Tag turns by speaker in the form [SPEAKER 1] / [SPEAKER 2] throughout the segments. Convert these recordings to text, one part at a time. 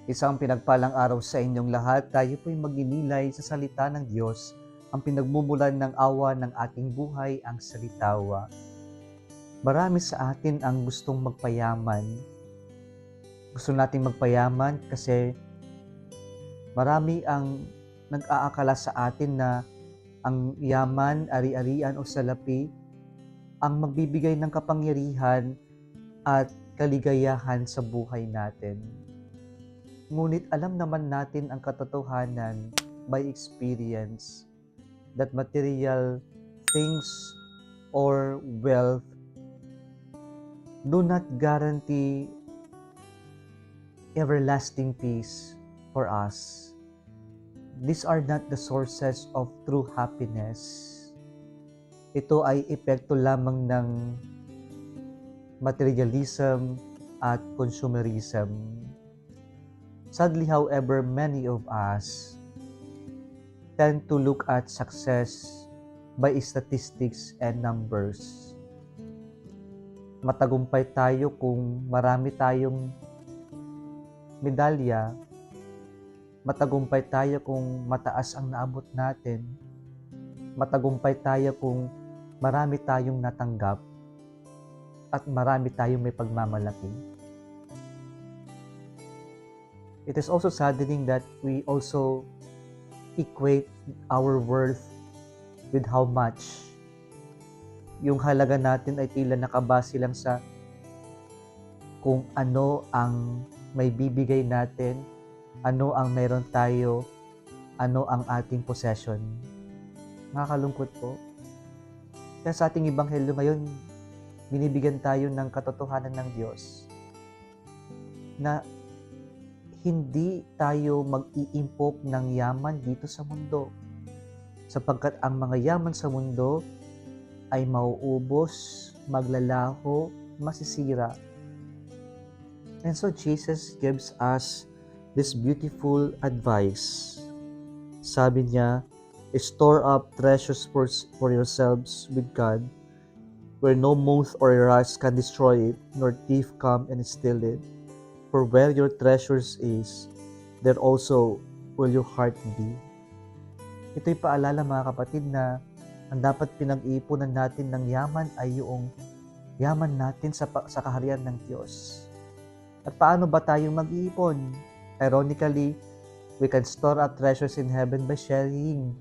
[SPEAKER 1] Isang pinagpalang araw sa inyong lahat. Tayo po'y magninilay sa salita ng Diyos, ang pinagmumulan ng awa ng ating buhay, ang salitawa. Marami sa atin ang gustong magpayaman. Gusto nating magpayaman kasi marami ang nag-aakala sa atin na ang yaman, ari-arian o salapi ang magbibigay ng kapangyarihan at kaligayahan sa buhay natin. Ngunit alam naman natin ang katotohanan by experience that material things or wealth do not guarantee everlasting peace for us. These are not the sources of true happiness. Ito ay epekto lamang ng materialism at consumerism. Sadly, however, many of us tend to look at success by statistics and numbers. Matagumpay tayo kung marami tayong medalya. Matagumpay tayo kung mataas ang naabot natin. Matagumpay tayo kung marami tayong natanggap at marami tayong may pagmamalaki. It is also saddening that we also equate our worth with how much. Yung halaga natin ay tila nakabase lang sa kung ano ang may bibigay natin, ano ang meron tayo, ano ang ating possession. Nakakalungkot po. Kaya sa ating ebanghelyo ngayon, binibigyan tayo ng katotohanan ng Diyos na hindi tayo mag-iimpok ng yaman dito sa mundo, sapagkat ang mga yaman sa mundo ay mauubos, maglalaho, masisira. And so Jesus gives us this beautiful advice. Sabi niya, store up treasures for yourselves with God, where no moth or rust can destroy it, nor thief come and steal it. For where your treasures is, there also will your heart be. Ito'y paalala mga kapatid na ang dapat pinag-iipunan natin ng yaman ay yung yaman natin sa kaharian ng Diyos. At paano ba tayong mag-iipon? Ironically, we can store up treasures in heaven by sharing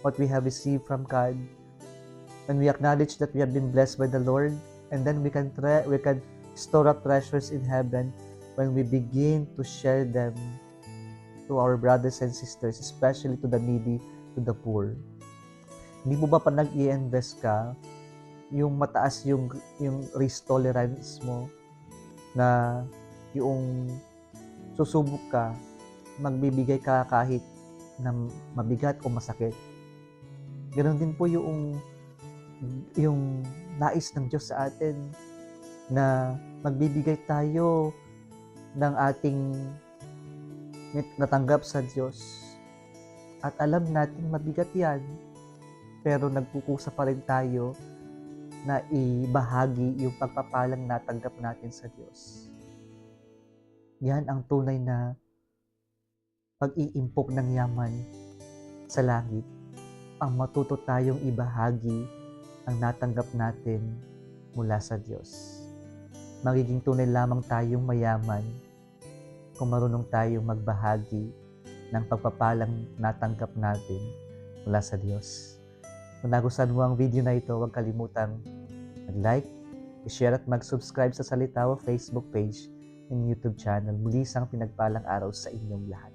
[SPEAKER 1] what we have received from God. When we acknowledge that we have been blessed by the Lord, and then we can store up treasures in heaven when we begin to share them to our brothers and sisters, especially to the needy, to the poor. Hindi mo ba pa nag-i-invest ka, yung mataas yung risk tolerance mo, na yung susubok ka, magbibigay ka kahit na mabigat o masakit. Ganon din po yung nais ng Diyos sa atin, na magbibigay tayo ng ating natanggap sa Diyos. At alam natin mabigat yan, pero nagkukusa pa rin tayo na ibahagi yung pagpapalang natanggap natin sa Diyos. Yan ang tunay na pag-iimpok ng yaman sa langit. Ang matuto tayong ibahagi ang natanggap natin mula sa Diyos. Magiging tunay lamang tayong mayaman kung marunong tayong magbahagi ng pagpapalang natanggap natin mula sa Diyos. Kung nagustuhan mo ang video na ito, huwag kalimutang mag-like, i-share at mag-subscribe sa Salitawa Facebook page and YouTube channel. Muli isang pinagpalang araw sa inyong lahat.